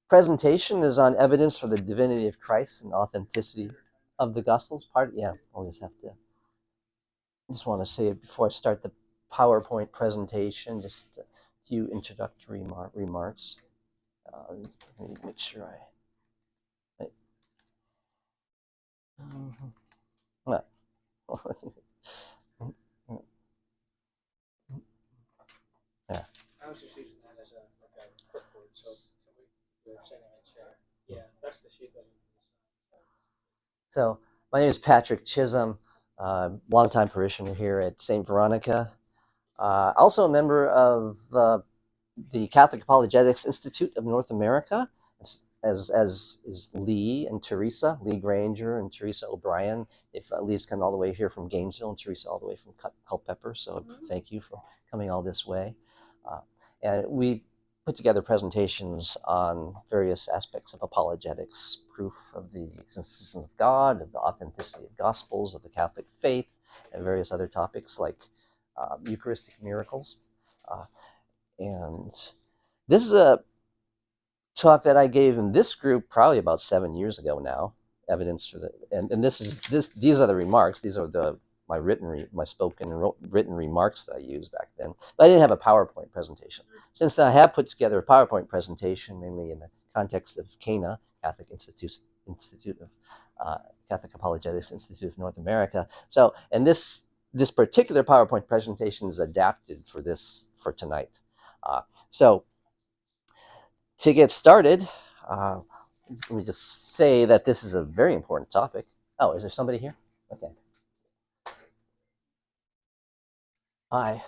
presentation is on evidence for the divinity of Christ and authenticity of the Gospels. Yeah, I'll just want to say it before I start the PowerPoint presentation, just a few introductory remarks. Let me make sure I yeah. I was just using that as a clipboard, so we were sending a chat. Yeah, that's the sheet that. So my name is Patrick Chisholm, longtime parishioner here at St. Veronica. Also a member of the Catholic Apologetics Institute of North America, as is Lee and Teresa, Lee Granger and Teresa O'Brien. Lee's come all the way here from Gainesville and Teresa all the way from Culpeper, so thank you for coming all this way. And we put together presentations on various aspects of apologetics, proof of the existence of God, of the authenticity of Gospels, of the Catholic faith, and various other topics like Eucharistic miracles. And this is a talk that I gave in this group probably about 7 years ago now. Evidence for the and these are the remarks. These are my written remarks that I used back then. But I didn't have a PowerPoint presentation. Since then, I have put together a PowerPoint presentation, mainly in the context of CANA, Catholic Institute of Catholic Apologetics Institute of North America. So, and this particular PowerPoint presentation is adapted for tonight. So to get started, let me just say that this is a very important topic. Oh, is there somebody here? Okay. Hi.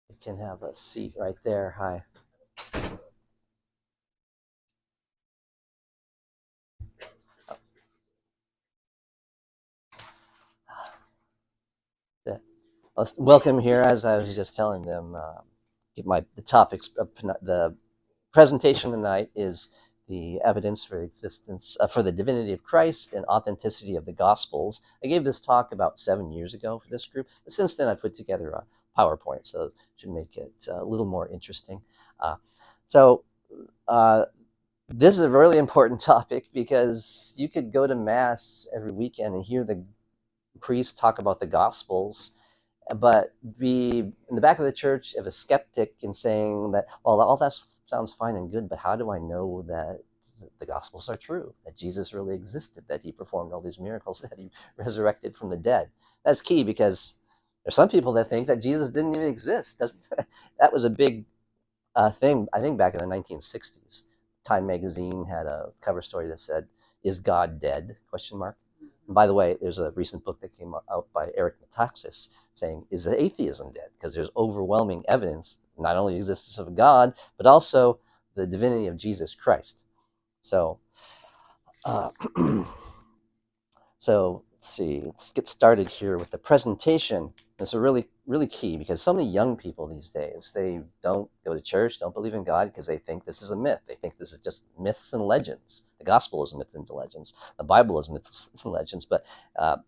You can have a seat right there. Hi. Welcome here. As I was just telling them, the topics of the presentation tonight is the evidence for existence for the divinity of Christ and authenticity of the Gospels. I gave this talk about 7 years ago for this group. But since then, I put together a PowerPoint, so it should make it a little more interesting. So this is a really important topic because you could go to Mass every weekend and hear the priest talk about the Gospels, but be in the back of the church of a skeptic and saying that, well, all that sounds fine and good, but how do I know that the Gospels are true, that Jesus really existed, that he performed all these miracles, that he resurrected from the dead? That's key, because there's some people that think that Jesus didn't even exist. That was a big thing, I think, back in the 1960s. Time magazine had a cover story that said, "Is God dead?" question mark. And by the way, there's a recent book that came out by Eric Metaxas saying, "Is the atheism dead?" Because there's overwhelming evidence, not only the existence of God, but also the divinity of Jesus Christ. So, so let's see. Let's get started here with the presentation. It's a really, really key, because so many young people these days, they don't go to church, don't believe in God, because they think this is a myth. They think this is just myths and legends. The gospel is myths and legends. The Bible is myths and legends. But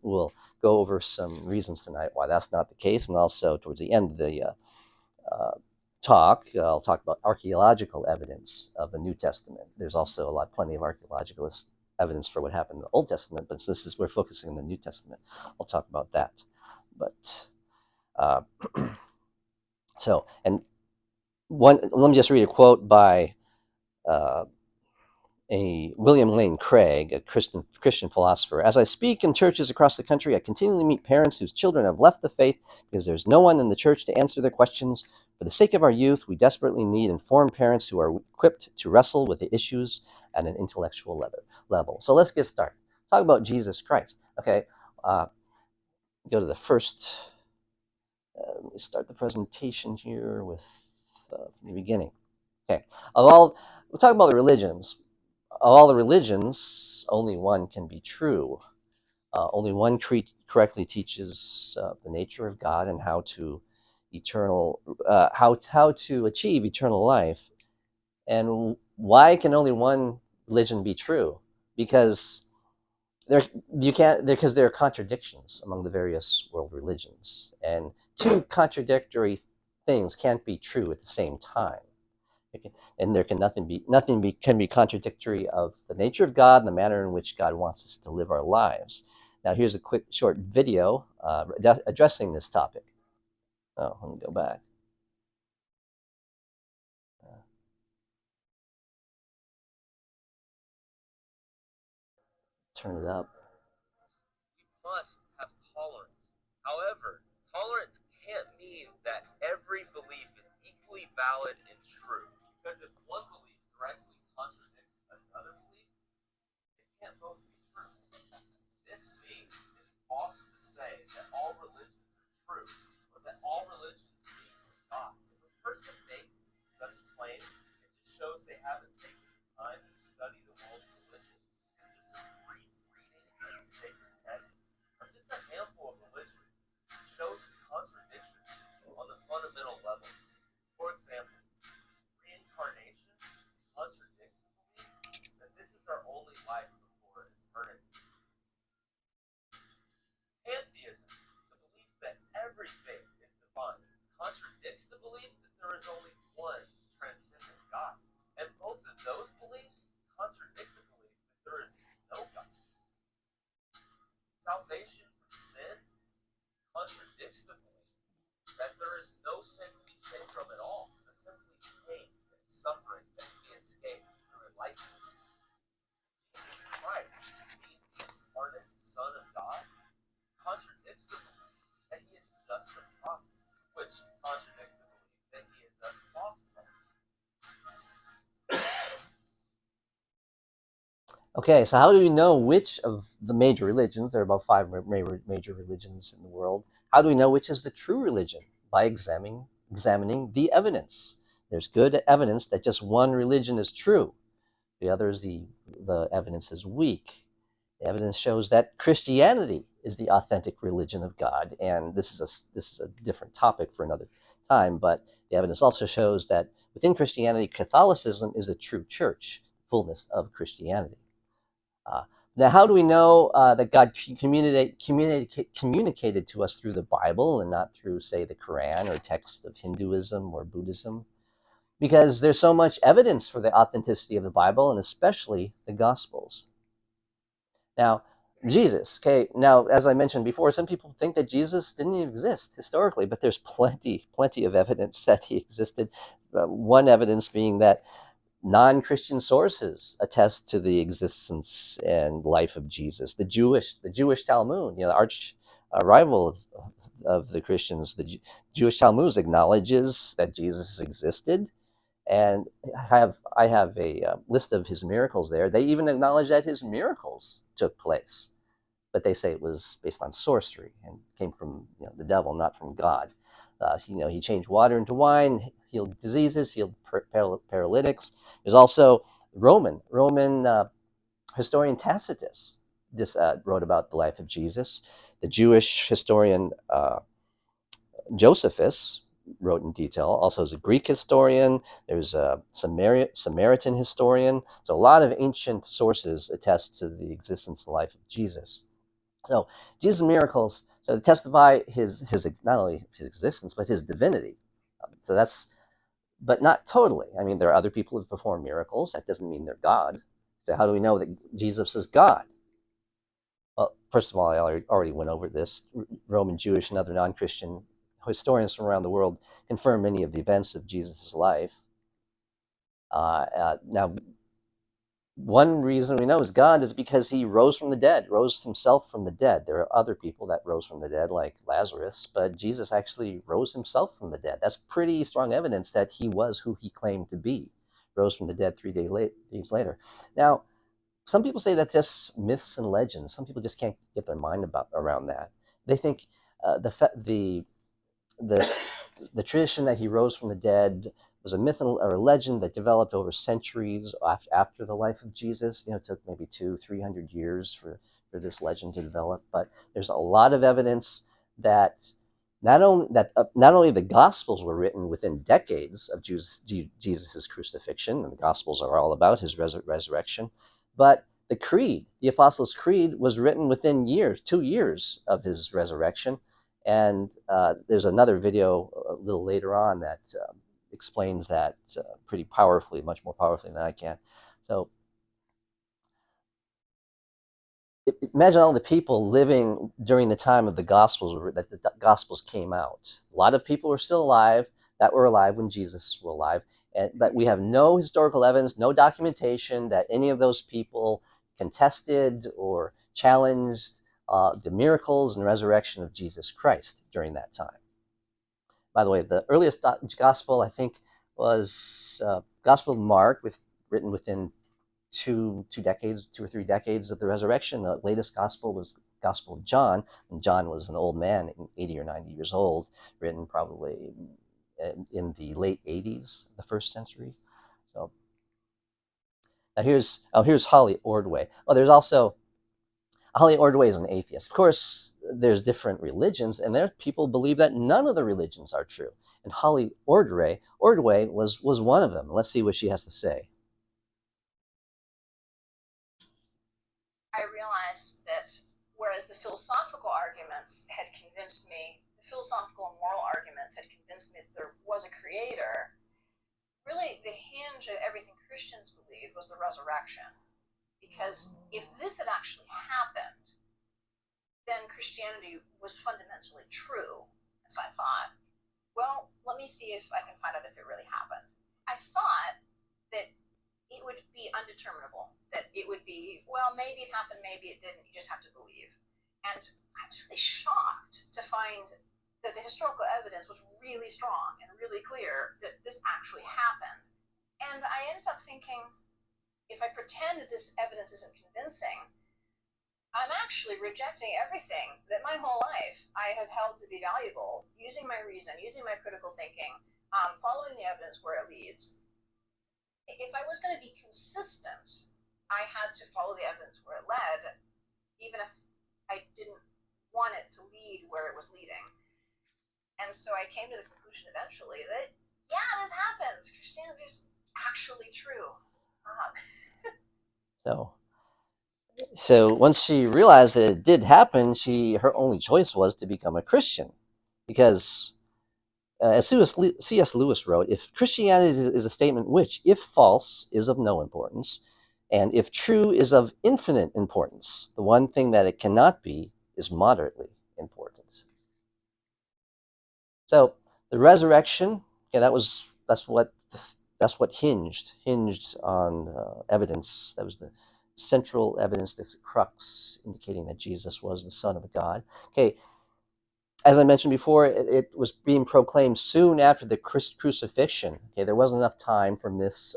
we'll go over some reasons tonight why that's not the case, and also towards the end of the talk, I'll talk about archaeological evidence of the New Testament. There's also plenty of archaeological evidence for what happened in the Old Testament, but since we're focusing on the New Testament, I'll talk about that. But so, and let me just read a quote by a William Lane Craig, a Christian philosopher. "As I speak in churches across the country, I continually meet parents whose children have left the faith because there's no one in the church to answer their questions. For the sake of our youth, we desperately need informed parents who are equipped to wrestle with the issues at an intellectual level." So let's get started. Talk about Jesus Christ. Okay, go to the first. Let me start the presentation here with the beginning. Okay, we'll talk about the religions. Of all the religions, only one can be true. Only one correctly teaches the nature of God and how to achieve eternal life. And why can only one religion be true? Because there are contradictions among the various world religions, and two contradictory things can't be true at the same time. And there can can be contradictory of the nature of God and the manner in which God wants us to live our lives. Now, here's a quick short video addressing this topic. Oh, let me go back. Turn it up. We must have tolerance. However, tolerance can't mean that every belief is equally valid and true. Because if one belief directly contradicts another belief, they can't both be true. This means it's false to say that all religions are true, or that all religions lead to God. If a person makes such claims, it just shows they haven't taken the time to study the world's religions. Because just reading the sacred text of just a handful of religions shows contradictions on the fundamental levels. For example, reincarnation contradicts the belief that this is our only life before eternity. Pantheism, the belief that every faith is divine, contradicts the belief that there is only one transcendent God. And both of those beliefs contradict the belief that there is no God. Salvation from sin contradicts the belief that there is no sin to be saved from at all, but simply pain and suffering that can be escaped through enlightenment. Jesus Christ, being the incarnate Son of God, contradicts the belief that he is just a prophet, which contradicts the belief that he is a false prophet. Okay, so how do we know which of the major religions, there are about five major religions in the world, how do we know which is the true religion? By examining the evidence. There's good evidence that just one religion is true. The other is the evidence is weak. The evidence shows that Christianity is the authentic religion of God, and this is a different topic for another time. But the evidence also shows that within Christianity, Catholicism is a true church, fullness of Christianity. Now, how do we know that God communicated to us through the Bible and not through, say, the Quran or text of Hinduism or Buddhism? Because there's so much evidence for the authenticity of the Bible, and especially the Gospels. Now, Jesus, okay, now, as I mentioned before, some people think that Jesus didn't even exist historically, but there's plenty of evidence that he existed. One evidence being that non-Christian sources attest to the existence and life of Jesus. The Jewish Talmud, the arch rival of the Christians, the Jewish Talmud acknowledges that Jesus existed, and I have a list of his miracles there. They even acknowledge that his miracles took place, but they say it was based on sorcery and came from the devil, not from God. He changed water into wine, healed diseases, healed paralytics. There's also Roman historian Tacitus. This wrote about the life of Jesus. The Jewish historian Josephus wrote in detail. Also, as a Greek historian, there's a Samaritan historian. So a lot of ancient sources attest to the existence and life of Jesus. So Jesus' miracles so testify his not only his existence but his divinity. So that's but not totally. I mean, there are other people who perform miracles. That doesn't mean they're God. So how do we know that Jesus is God? Well, first of all, I already went over this. Roman, Jewish, and other non-Christian historians from around the world confirm many of the events of Jesus' life. Now, one reason we know is God is because he rose from the dead, rose himself from the dead. There are other people that rose from the dead, like Lazarus, but Jesus actually rose himself from the dead. That's pretty strong evidence that he was who he claimed to be, rose from the dead 3 days later. Now, some people say that's just myths and legends. Some people just can't get their mind around that. They think the the tradition that he rose from the dead was a myth or a legend that developed over centuries after the life of Jesus. It took maybe 200-300 years for this legend to develop. But there's a lot of evidence that not only the Gospels were written within decades of Jesus's crucifixion, and the Gospels are all about his resurrection, but the Creed, the Apostles' Creed, was written within 2 years of his resurrection. And there's another video a little later on that explains that pretty powerfully, much more powerfully than I can. So imagine all the people living during the time of the Gospels, that the Gospels came out. A lot of people were still alive that were alive when Jesus was alive, but we have no historical evidence, no documentation that any of those people contested or challenged the miracles and resurrection of Jesus Christ during that time. By the way, the earliest gospel, I think, was Gospel of Mark, written within two decades, 2 or 3 decades of the resurrection. The latest gospel was Gospel of John, and John was an old man, 80 or 90 years old, written probably in the late 80s, the first century. So now here's Holly Ordway. Oh, there's also Holly Ordway is an atheist. Of course, there's different religions, and there people believe that none of the religions are true. And Holly Ordway was one of them. Let's see what she has to say. I realized that whereas the philosophical arguments had convinced me, the philosophical and moral arguments had convinced me that there was a creator, really the hinge of everything Christians believed was the resurrection. Because if this had actually happened, then Christianity was fundamentally true. And so I thought, well, let me see if I can find out if it really happened. I thought that it would be undeterminable, that it would be, well, maybe it happened, maybe it didn't, you just have to believe. And I was really shocked to find that the historical evidence was really strong and really clear that this actually happened. And I ended up thinking, if I pretend that this evidence isn't convincing, I'm actually rejecting everything that my whole life I have held to be valuable, using my reason, using my critical thinking, following the evidence where it leads. If I was going to be consistent, I had to follow the evidence where it led, even if I didn't want it to lead where it was leading. And so I came to the conclusion eventually that, yeah, this happened. Christianity is actually true. So once she realized that it did happen, her only choice was to become a Christian, because as C.S. Lewis wrote, if Christianity is a statement which, if false, is of no importance, and if true, is of infinite importance, the one thing that it cannot be is moderately important. So the resurrection, yeah, that's what hinged on evidence. That was the central evidence, this crux indicating that Jesus was the Son of God. Okay, as I mentioned before, it was being proclaimed soon after the crucifixion. Okay, there wasn't enough time for myths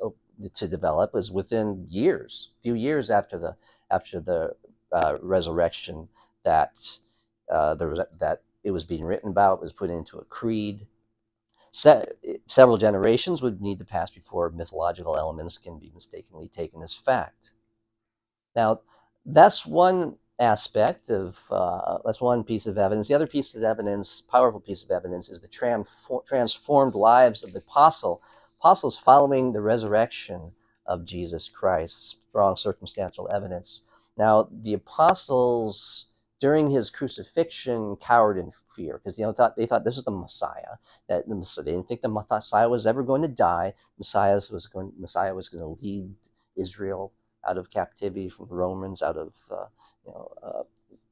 to develop. It was within years, a few years after the resurrection that that it was being written about, was put into a creed. Several generations would need to pass before mythological elements can be mistakenly taken as fact. Now, that's one aspect of, that's one piece of evidence. The other piece of evidence, powerful piece of evidence, is the transformed lives of the apostles following the resurrection of Jesus Christ. Strong circumstantial evidence. Now, the apostles during his crucifixion cowered in fear because they thought this is the Messiah. They didn't think the Messiah was ever going to die. Messiah was going to lead Israel out of captivity from the Romans, out of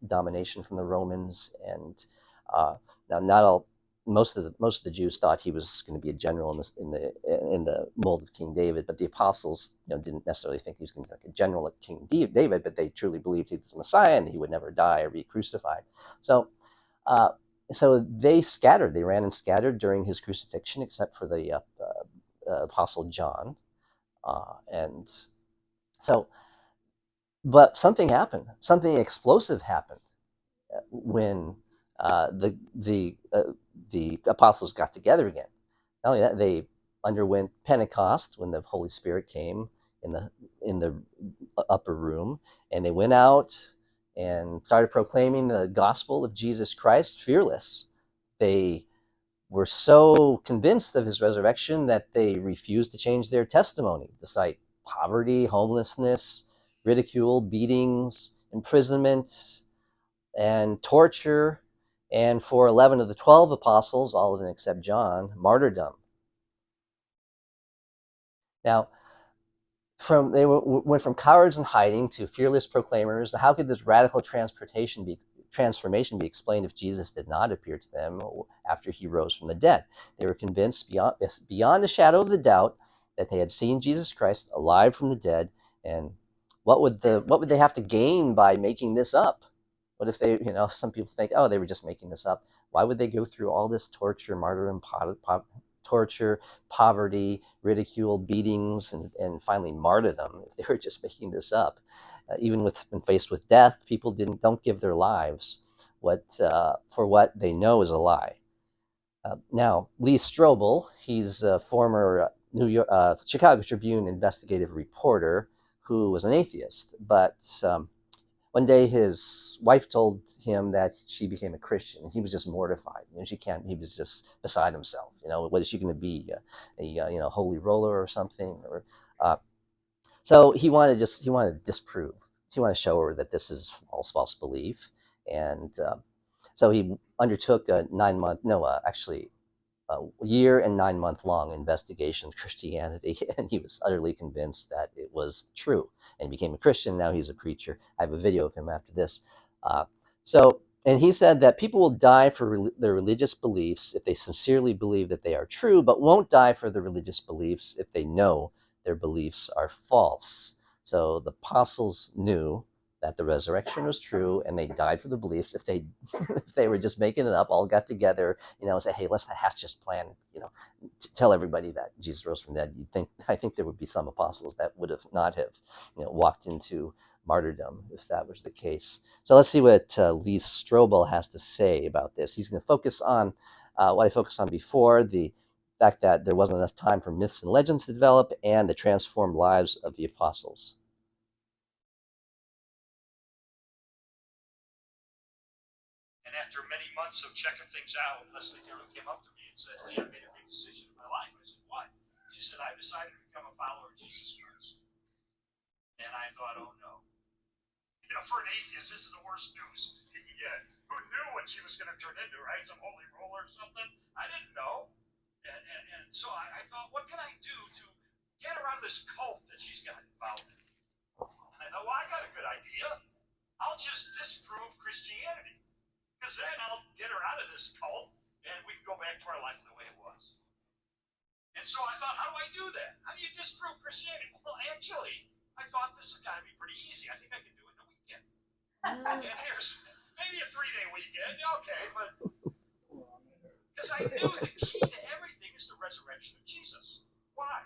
domination from the Romans, and now not all. Most of the Jews thought he was going to be a general in the mold of King David, but the apostles didn't necessarily think he was going to be like a general like King David, but they truly believed he was the Messiah and he would never die or be crucified. So they scattered. They ran and scattered during his crucifixion, except for the apostle John, and so. But something happened. Something explosive happened when the apostles got together again. Not only that, they underwent Pentecost when the Holy Spirit came in the upper room, and they went out and started proclaiming the gospel of Jesus Christ, fearless. They were so convinced of his resurrection that they refused to change their testimony, despite poverty, homelessness, ridicule, beatings, imprisonment, and torture, and for 11 of the 12 apostles, all of them except John, martyrdom. Now, they went from cowards and hiding to fearless proclaimers. How could this radical transformation be explained if Jesus did not appear to them after he rose from the dead? They were convinced beyond a shadow of the doubt that they had seen Jesus Christ alive from the dead. And what would they have to gain by making this up? What if they, some people think, oh, they were just making this up. Why would they go through all this torture, martyrdom, torture, poverty, ridicule, beatings, and finally martyrdom if they were just making this up? Even when faced with death, people don't give their lives for what they know is a lie. Now, Lee Strobel, he's a former Chicago Tribune investigative reporter who was an atheist, but one day his wife told him that she became a Christian, and he was just mortified. He was just beside himself. What is she going to be, a holy roller or something? Or so he wanted to disprove. He wanted to show her that this is false belief, and so he undertook a 9 month, no, actually a year and 9 month long investigation of Christianity, and he was utterly convinced that it was true, and became a Christian. Now he's a preacher. I have a video of him after this. Uh, and he said that people will die for their religious beliefs if they sincerely believe that they are true, but won't die for their religious beliefs if they know their beliefs are false. So the apostles knew that the resurrection was true, and they died for the beliefs. If they if they were just making it up, all got together, and say, hey, let's just plan, tell everybody that Jesus rose from the dead. I think there would be some apostles that would have not have, walked into martyrdom if that was the case. So let's see what Lee Strobel has to say about this. He's going to focus on what I focused on before, the fact that there wasn't enough time for myths and legends to develop, and the transformed lives of the apostles. And after many months of checking things out, Leslie Taylor came up to me and said, Lee, I made a big decision in my life. I said, what? She said, I've decided to become a follower of Jesus Christ. And I thought, oh no. For an atheist, this is the worst news you can get. Who knew what she was going to turn into, right? Some holy roller or something? I didn't know. And so I thought, what can I do to get her out of this cult that she's got involved in? And I thought, well, I got a good idea. I'll just disprove Christianity. Because then I'll get her out of this cult, and we can go back to our life the way it was. And so I thought, how do I do that? How do you disprove Christianity? Well, actually, I thought this has got to be pretty easy. I think I can do it in a weekend. And here's maybe a 3-day weekend, okay, but because I knew the key to everything is the resurrection of Jesus. Why?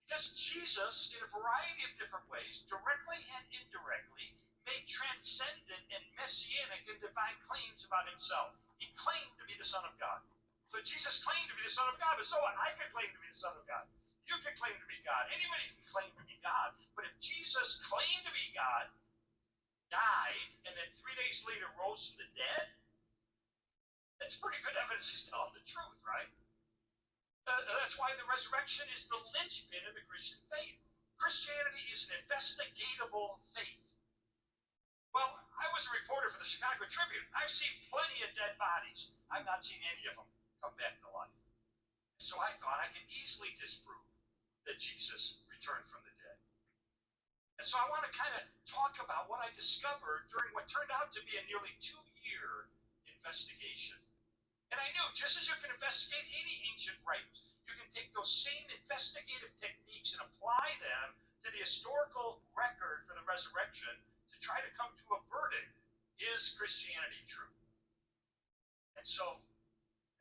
Because Jesus, in a variety of different ways, directly and indirectly, made transcendent and messianic and divine claims about himself. He claimed to be the Son of God. So Jesus claimed to be the Son of God, but so what? I can claim to be the Son of God. You can claim to be God. Anybody can claim to be God. But if Jesus claimed to be God, died, and then 3 days later rose from the dead, that's pretty good evidence he's telling the truth, right? That's why the resurrection is the linchpin of the Christian faith. Christianity is an investigatable faith. Well, I was a reporter for the Chicago Tribune. I've seen plenty of dead bodies. I've not seen any of them come back to life. So I thought I could easily disprove that Jesus returned from the dead. And so I want to kind of talk about what I discovered during what turned out to be a nearly 2-year investigation. And I knew, just as you can investigate any ancient writings, you can take those same investigative techniques and apply them to the historical record for the resurrection to try to come to a verdict. Is Christianity true? And so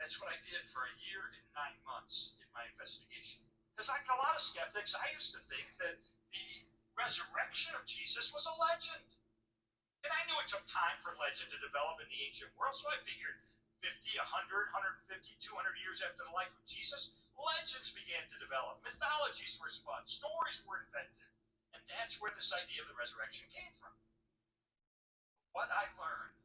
that's what I did for a year and 9 months in my investigation. Because like a lot of skeptics, I used to think that the resurrection of Jesus was a legend. And I knew it took time for legend to develop in the ancient world, so I figured 50, 100, 150, 200 years after the life of Jesus, legends began to develop. Mythologies were spun, stories were invented. And that's where this idea of the resurrection came from. What I learned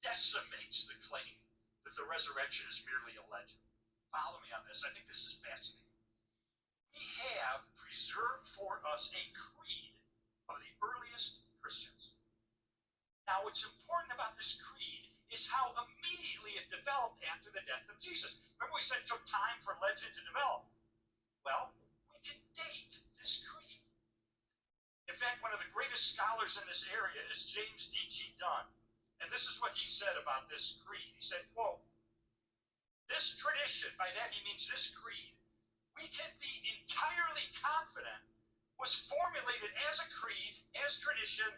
decimates the claim that the resurrection is merely a legend. Follow me on this. I think this is fascinating. We have preserved for us a creed of the earliest Christians. Now, what's important about this creed is how immediately it developed after the death of Jesus. Remember we said it took time for legend to develop? Well, we can date greatest scholars in this area is James D.G. Dunn. And this is what he said about this creed. He said, quote, "This tradition," by that he means this creed, "we can be entirely confident was formulated as a creed, as tradition,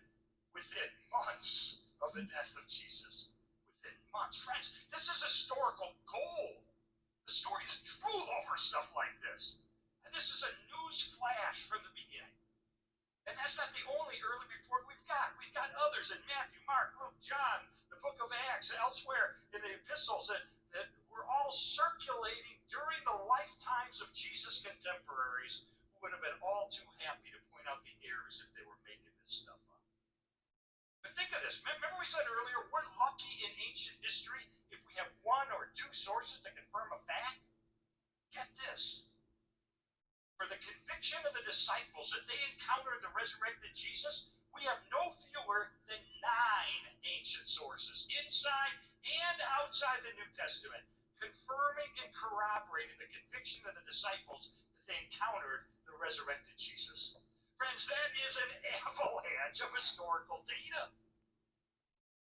within months of the death of Jesus." Within months. Friends, this is historical gold. The stories drool over stuff like this. And this is a news flash from the beginning. And that's not the only early report we've got. We've got others in Matthew, Mark, Luke, John, the book of Acts, elsewhere in the epistles that were all circulating during the lifetimes of Jesus' contemporaries, who would have been all too happy to point out the errors if they were making this stuff up. But think of this. Remember we said earlier, we're lucky in ancient history if we have one or two sources to confirm a fact? Get this. For the conviction of the disciples that they encountered the resurrected Jesus, we have no fewer than 9 ancient sources, inside and outside the New Testament, confirming and corroborating the conviction of the disciples that they encountered the resurrected Jesus. Friends, that is an avalanche of historical data.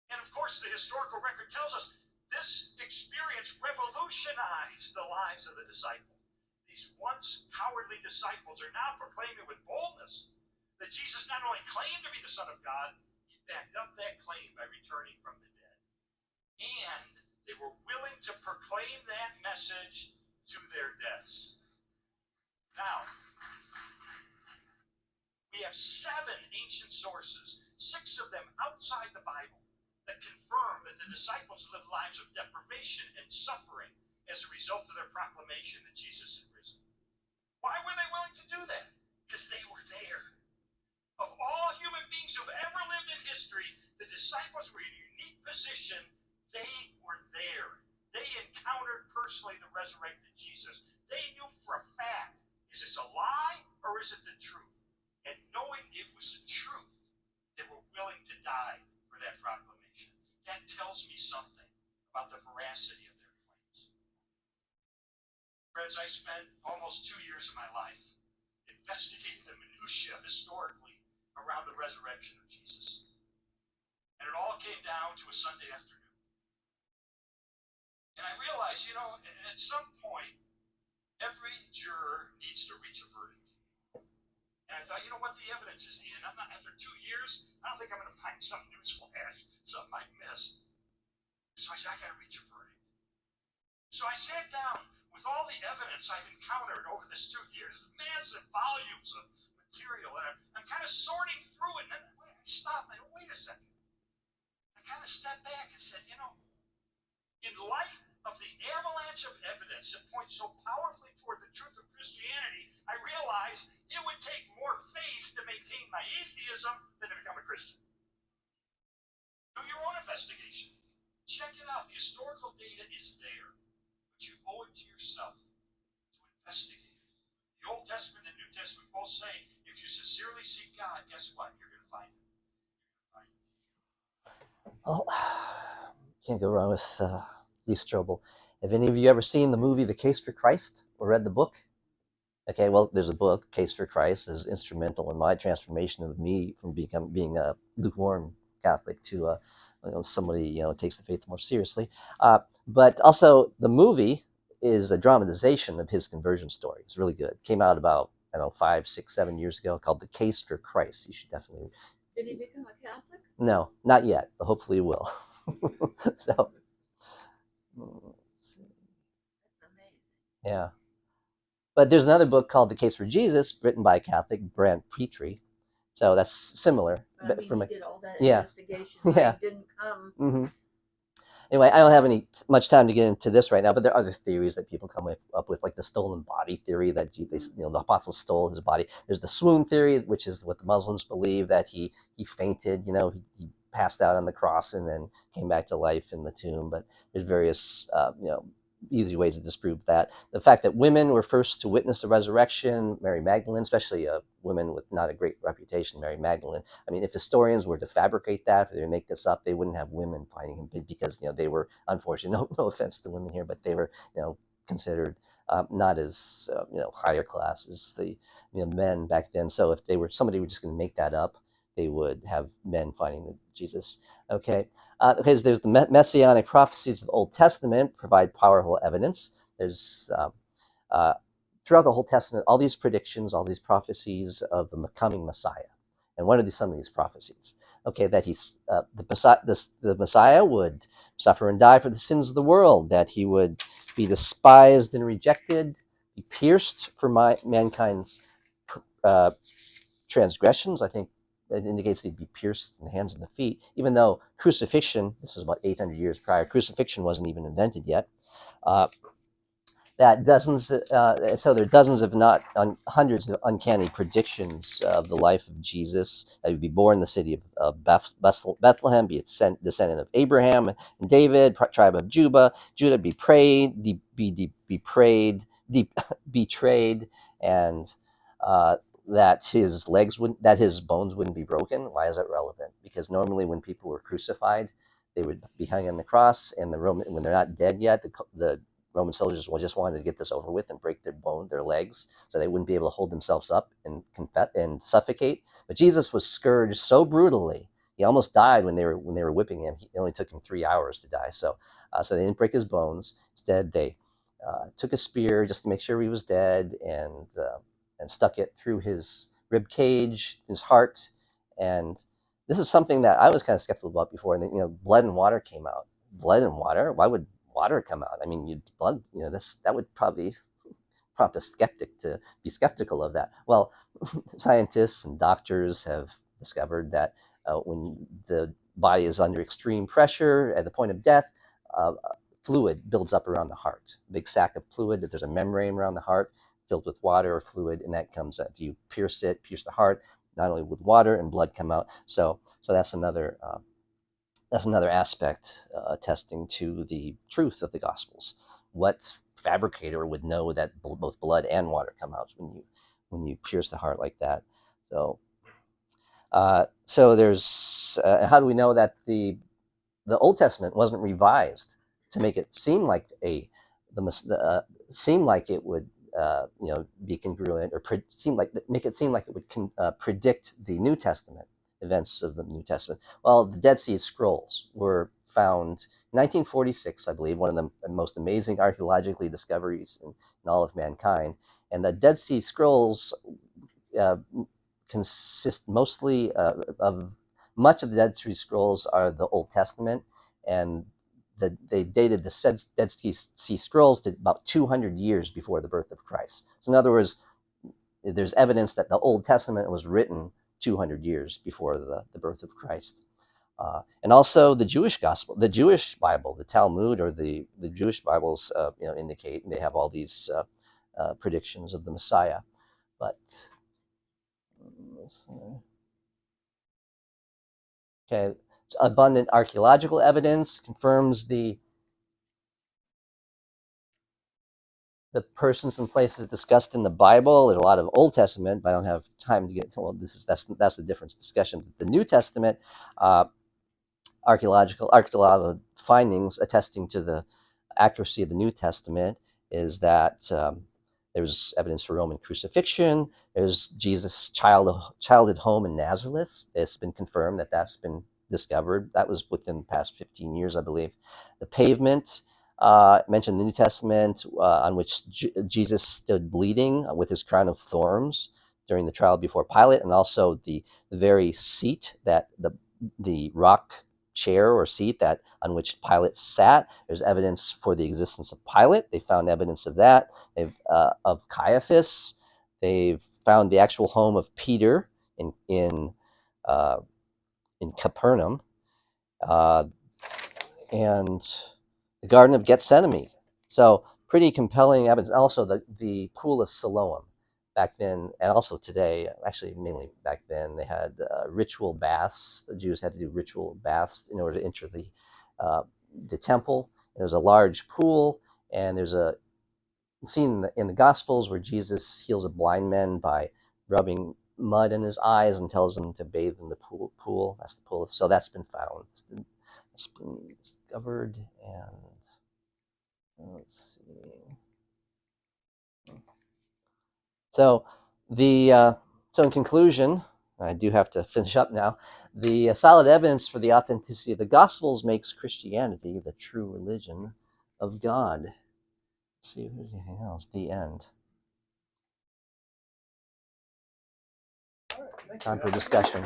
And of course, the historical record tells us this experience revolutionized the lives of the disciples. These once cowardly disciples are now proclaiming with boldness that Jesus not only claimed to be the Son of God, he backed up that claim by returning from the dead. And they were willing to proclaim that message to their deaths. Now, we have 7 ancient sources, 6 of them outside the Bible, that confirm that the disciples lived lives of deprivation and suffering as a result of their proclamation that Jesus had risen. Why were they willing to do that? Because they were there. Of all human beings who've ever lived in history, the disciples were in a unique position. They were there. They encountered personally the resurrected Jesus. They knew for a fact, is this a lie or is it the truth? And knowing it was the truth, they were willing to die for that proclamation. That tells me something about the veracity of their claims. Friends, I spent almost 2 years of my life investigating the minutiae historically around the resurrection of Jesus. And it all came down to a Sunday afternoon. And I realized, at some point, every juror needs to reach a verdict. And I thought, the evidence is in. After 2 years, I don't think I'm going to find some news flash, something I missed. So I said, I got to reach a verdict. So I sat down with all the evidence I've encountered over this 2 years, massive volumes of material, and I'm kind of sorting through it, and then I stopped, and I wait a second. I kind of stepped back and said, in light of the avalanche of evidence that points so powerfully toward the truth of Christianity, I realized it would take more faith to maintain my atheism than to become a Christian. Do your own investigation. Check it out. The historical data is there. But you owe it to yourself to investigate it. The Old Testament and New Testament both say, if you sincerely seek God, guess what? You're going to find him. Well, can't go wrong with Lee Strobel. Have any of you ever seen the movie The Case for Christ or read the book? Okay, well, there's a book, Case for Christ, is instrumental in my transformation of me from being a lukewarm Catholic to somebody takes the faith more seriously. But also, the movie is a dramatization of his conversion story. It's really good. It came out about 5, 6, 7 years ago, called The Case for Christ. You should definitely. Did he become a Catholic? No, not yet, but hopefully he will. So. That's amazing. Yeah. But there's another book called The Case for Jesus, written by a Catholic, Brant Petrie. So that's similar. But he did all that yeah. investigation. Yeah. He didn't come. Mm-hmm. Anyway, I don't have much time to get into this right now, but there are other theories that people come up with, like the stolen body theory that the apostles stole his body. There's the swoon theory, which is what the Muslims believe, that he fainted, he passed out on the cross and then came back to life in the tomb. But there's various, easy ways to disprove that. The fact that women were first to witness the resurrection, Mary Magdalene, especially women with not a great reputation, Mary Magdalene. I mean, if historians were to fabricate that, or they make this up, they wouldn't have women finding him because they were, unfortunately, no offense to women here, but they were considered not as higher class as the men back then. So if somebody were just going to make that up, they would have men finding Jesus. Okay, because there's the messianic prophecies of the Old Testament provide powerful evidence. There's uh, throughout the Old Testament, all these predictions, all these prophecies of the coming Messiah. And what are some of these prophecies? Okay, that the Messiah would suffer and die for the sins of the world, that he would be despised and rejected, be pierced for mankind's uh, transgressions. I think it indicates he'd be pierced in the hands and the feet, even though crucifixion, this was about 800 years prior, crucifixion wasn't even invented yet. That dozens, so there are dozens, if not hundreds, of uncanny predictions of the life of Jesus. That he would be born in the city of Bethlehem, be a descendant of Abraham and David, tribe of Judah, betrayed, and that his bones wouldn't be broken. Why is that relevant? Because normally when people were crucified, they would be hung on the cross, and when they're not dead yet, the Roman soldiers just wanted to get this over with and break their legs, so they wouldn't be able to hold themselves up and suffocate. But Jesus was scourged so brutally, he almost died when they were whipping him. It only took him 3 hours to die. So they didn't break his bones. Instead, they took a spear just to make sure he was dead, and stuck it through his rib cage, his heart. And this is something that I was kind of skeptical about before. And then, blood and water came out. Blood and water? Why would water come out? I mean, blood. That would probably prompt a skeptic to be skeptical of that. Well, scientists and doctors have discovered that when the body is under extreme pressure at the point of death, fluid builds up around the heart. A big sack of fluid, that there's a membrane around the heart filled with water or fluid, and that comes out. If you pierce the heart, not only would water and blood come out. So that's another aspect attesting to the truth of the Gospels. What fabricator would know that both blood and water come out when you pierce the heart like that? So there's how do we know that the Old Testament wasn't revised to make it seem like seem like it would be congruent, or make it seem like it would predict the New Testament events of the New Testament? Well, the Dead Sea Scrolls were found in 1946, I believe, one of the most amazing archaeologically discoveries in all of mankind. And the Dead Sea Scrolls consist mostly of much of the Dead Sea Scrolls are the Old Testament, and they dated the Dead Sea Scrolls to about 200 years before the birth of Christ. So in other words, there's evidence that the Old Testament was written 200 years before the birth of Christ. And also the Jewish Gospel, the Jewish Bible, the Talmud, or the Jewish Bibles, indicate they have all these predictions of the Messiah. But okay, abundant archaeological evidence confirms the persons and places discussed in the Bible. There's a lot of Old Testament, but I don't have time to get to. Well, that's a different discussion. The New Testament, archaeological findings attesting to the accuracy of the New Testament is that there's evidence for Roman crucifixion. There's Jesus' childhood home in Nazareth. It's been confirmed that that's been discovered. That was within the past 15 years, I believe. The pavement mentioned in the New Testament on which Jesus stood bleeding with his crown of thorns during the trial before Pilate, and also the very seat, that the rock chair or seat that on which Pilate sat. There's evidence for the existence of Pilate. They found evidence of that. Of Caiaphas. They've found the actual home of Peter in Capernaum, and the Garden of Gethsemane. So pretty compelling evidence. Also the Pool of Siloam. Back then, and also today, actually mainly back then, they had ritual baths. The Jews had to do ritual baths in order to enter the temple. And there's a large pool, and there's a scene in the Gospels where Jesus heals a blind man by rubbing mud in his eyes and tells him to bathe in the pool. That's the pool. So that's been found. It's been discovered, and let's see. So in conclusion, I do have to finish up now. The solid evidence for the authenticity of the Gospels makes Christianity the true religion of God. Let's see if there's anything else. The end. Time for discussion.